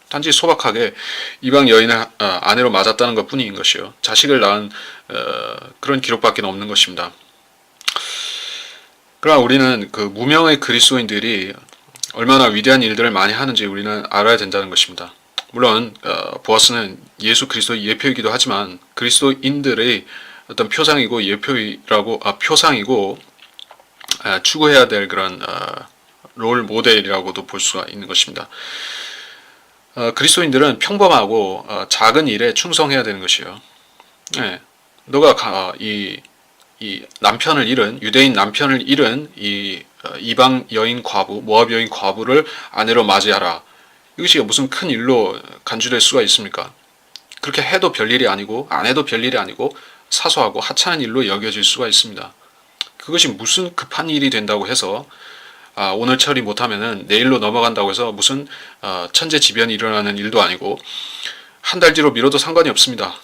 단지 소박하게 이방 여인을 아내로 맞았다는 것 뿐인 것이요. 자식을 낳은 그런 기록밖에 없는 것입니다. 그러나 우리는 그 무명의 그리스도인들이 얼마나 위대한 일들을 많이 하는지 우리는 알아야 된다는 것입니다. 물론 보아스는 예수 그리스도의 예표이기도 하지만 그리스도인들의 어떤 표상이고 표상이고 추구해야 될 그런 롤 모델이라고도 볼 수가 있는 것입니다. 그리스도인들은 평범하고 작은 일에 충성해야 되는 것이에요. 너가 이 남편을 잃은 유대인 남편을 잃은 이 이방 여인 과부 모압 여인 과부를 아내로 맞이하라. 이것이 무슨 큰 일로 간주될 수가 있습니까? 그렇게 해도 별일이 아니고 안 해도 별일이 아니고 사소하고 하찮은 일로 여겨질 수가 있습니다. 그것이 무슨 급한 일이 된다고 해서 오늘 처리 못하면은 내일로 넘어간다고 해서 무슨 천재지변이 일어나는 일도 아니고 한 달 뒤로 미뤄도 상관이 없습니다.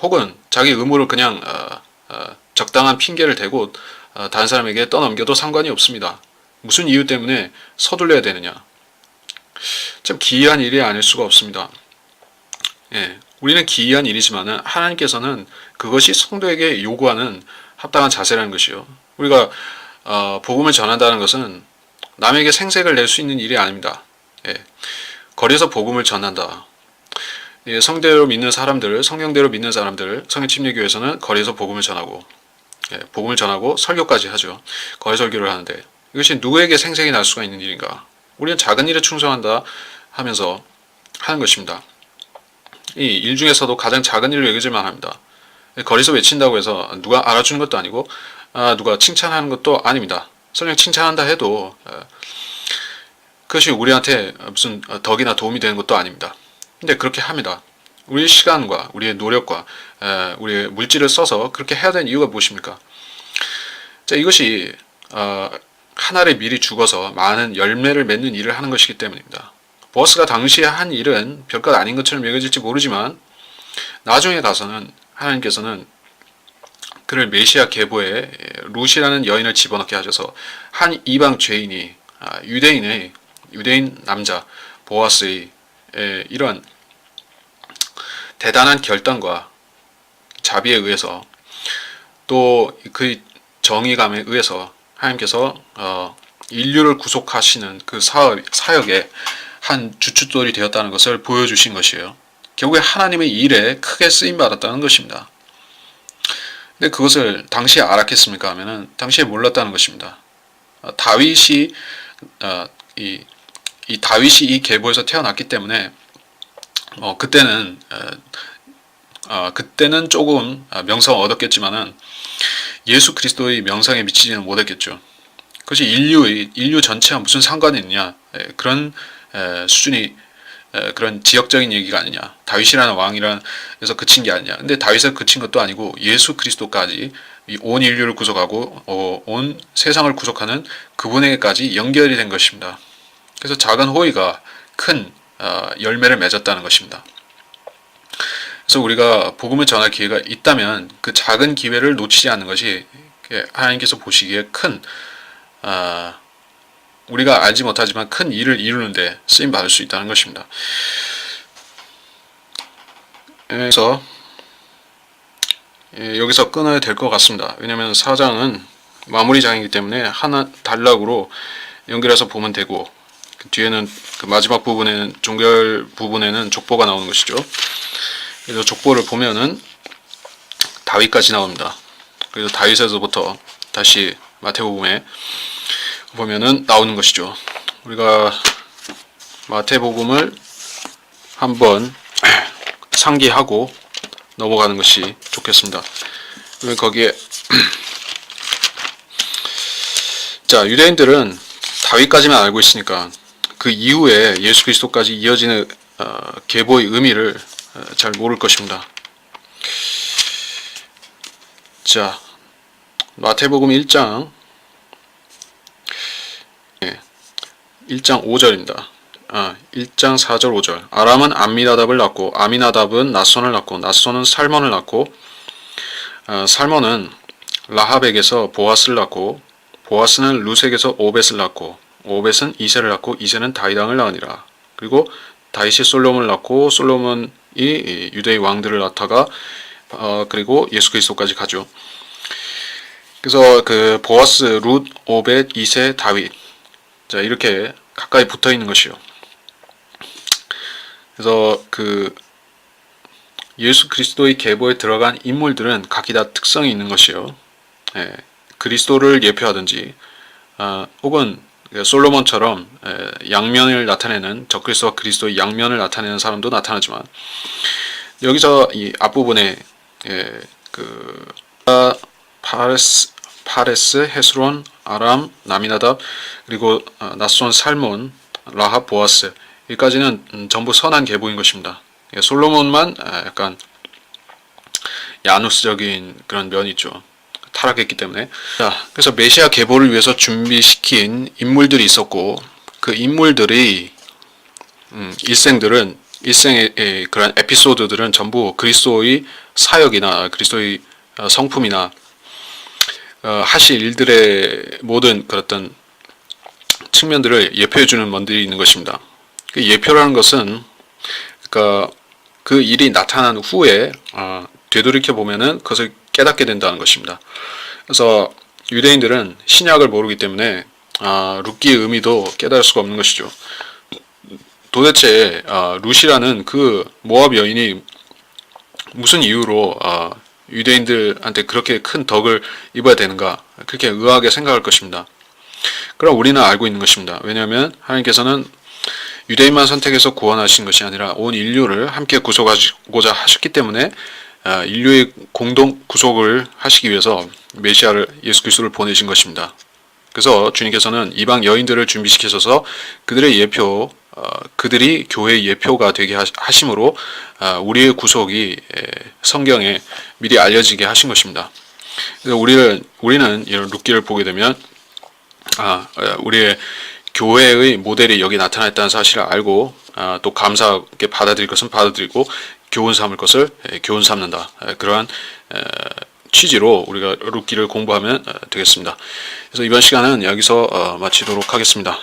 혹은 자기 의무를 그냥 적당한 핑계를 대고 다른 사람에게 떠넘겨도 상관이 없습니다. 무슨 이유 때문에 서둘러야 되느냐? 참 기이한 일이 아닐 수가 없습니다. 우리는 기이한 일이지만은 하나님께서는 그것이 성도에게 요구하는 합당한 자세라는 것이요. 우리가 복음을 전한다는 것은 남에게 생색을 낼 수 있는 일이 아닙니다. 거리에서 복음을 전한다. 성대로 믿는 사람들, 성경대로 믿는 사람들, 성인침례교회에서는 거리에서 복음을 전하고 설교까지 하죠. 거리 설교를 하는데 이것이 누구에게 생색이 날 수가 있는 일인가? 우리는 작은 일에 충성한다 하면서 하는 것입니다. 이 일 중에서도 가장 작은 일로 여겨질만 합니다. 거리에서 외친다고 해서 누가 알아주는 것도 아니고 누가 칭찬하는 것도 아닙니다. 설령 칭찬한다 해도 그것이 우리한테 무슨 덕이나 도움이 되는 것도 아닙니다. 근데 그렇게 합니다. 우리의 시간과 우리의 노력과 우리의 물질을 써서 그렇게 해야 되는 이유가 무엇입니까? 자, 이것이 한 알에 미리 죽어서 많은 열매를 맺는 일을 하는 것이기 때문입니다. 보아스가 당시에 한 일은 별것 아닌 것처럼 여겨질지 모르지만 나중에 가서는 하나님께서는 그를 메시아 계보에 룻이라는 여인을 집어넣게 하셔서 한 이방 죄인이 유대인 남자 보아스의 이런 대단한 결단과 자비에 의해서 또 그 정의감에 의해서 하나님께서 인류를 구속하시는 그 사역의 한 주춧돌이 되었다는 것을 보여주신 것이에요. 결국에 하나님의 일에 크게 쓰임받았다는 것입니다. 근데 그것을 당시에 알았겠습니까 하면은 당시에 몰랐다는 것입니다. 다윗이 다윗이 이 계보에서 태어났기 때문에 그때는 조금 명성을 얻었겠지만은 예수 그리스도의 명성에 미치지는 못했겠죠. 그것이 인류 전체와 무슨 상관이 있느냐, 그런 수준이 그런 지역적인 얘기가 아니냐. 다윗이라는 왕이라서 그친 게 아니냐. 근데 다윗을 그친 것도 아니고 예수 그리스도까지 온 인류를 구속하고 온 세상을 구속하는 그분에게까지 연결이 된 것입니다. 그래서 작은 호의가 큰 열매를 맺었다는 것입니다. 그래서 우리가 복음을 전할 기회가 있다면 그 작은 기회를 놓치지 않는 것이 하나님께서 보시기에 큰 우리가 알지 못하지만 큰 일을 이루는데 쓰임 받을 수 있다는 것입니다. 그래서 여기서 끊어야 될 것 같습니다. 왜냐하면 4장은 마무리장이기 때문에 하나 단락으로 연결해서 보면 되고 그 뒤에는 그 마지막 부분에는 종결 부분에는 족보가 나오는 것이죠. 그래서 족보를 보면은 다윗까지 나옵니다. 그래서 다윗에서부터 다시 마태복음에 보면은 나오는 것이죠. 우리가 마태복음을 한번 상기하고 넘어가는 것이 좋겠습니다. 그러면 거기에 자, 유대인들은 다윗까지만 알고 있으니까 그 이후에 예수 그리스도까지 이어지는 계보의 의미를 잘 모를 것입니다. 자, 마태복음 1장 5절입니다. 1장 4절 5절. 아람은 암미나답을 낳고 아미나답은 낫손을 낳고 낫손은 살몬을 낳고 살몬은 라합에게서 보아스를 낳고 보아스는 룻에게서 오벳을 낳고 오벳은 이새를 낳고 이새는 다윗왕을 낳으니라. 그리고 다윗이 솔로몬을 낳고 솔로몬이 유대의 왕들을 낳다가 그리고 예수 그리스도까지 가죠. 그래서 그 보아스, 룻, 오벳, 이새, 다윗, 자 이렇게 가까이 붙어 있는 것이요. 그래서 그 예수 그리스도의 계보에 들어간 인물들은 각기 다 특성이 있는 것이요. 그리스도를 예표하든지 혹은 솔로몬처럼 양면을 나타내는 적그리스도와 그리스도의 양면을 나타내는 사람도 나타나지만 여기서 이 앞부분에 그 파레스, 헤스론, 아람, 나미나답 그리고 낫손, 살몬, 라합, 보아스 여기까지는 전부 선한 계보인 것입니다. 솔로몬만 약간 야누스적인 그런 면이 있죠. 타락했기 때문에. 자, 그래서 메시아 계보를 위해서 준비시킨 인물들이 있었고 그 인물들의 일생의 그런 에피소드들은 전부 그리스도의 사역이나 그리스도의 성품이나 하실 일들의 모든 그런 측면들을 예표해주는 면들이 있는 것입니다. 그 예표라는 것은 그러니까 그 일이 나타난 후에 되돌이켜 보면은 그것을 깨닫게 된다는 것입니다. 그래서 유대인들은 신약을 모르기 때문에 룻기의 의미도 깨달을 수가 없는 것이죠. 도대체 룻이라는 그 모압 여인이 무슨 이유로 유대인들한테 그렇게 큰 덕을 입어야 되는가 그렇게 의아하게 생각할 것입니다. 그럼 우리는 알고 있는 것입니다. 왜냐하면 하나님께서는 유대인만 선택해서 구원하신 것이 아니라 온 인류를 함께 구속하고자 하셨기 때문에 인류의 공동 구속을 하시기 위해서 메시아를 예수 그리스도를 보내신 것입니다. 그래서 주님께서는 이방 여인들을 준비시키셔서 그들의 예표, 그들이 교회의 예표가 되게 하심으로 우리의 구속이 성경에 미리 알려지게 하신 것입니다. 그래서 우리는 이런 룻기를 보게 되면 우리의 교회의 모델이 여기 나타났다는 사실을 알고 또 감사하게 받아들일 것은 받아들이고 교훈 삼을 것을 교훈 삼는다. 그러한 취지로 우리가 룻기를 공부하면 되겠습니다. 그래서 이번 시간은 여기서 마치도록 하겠습니다.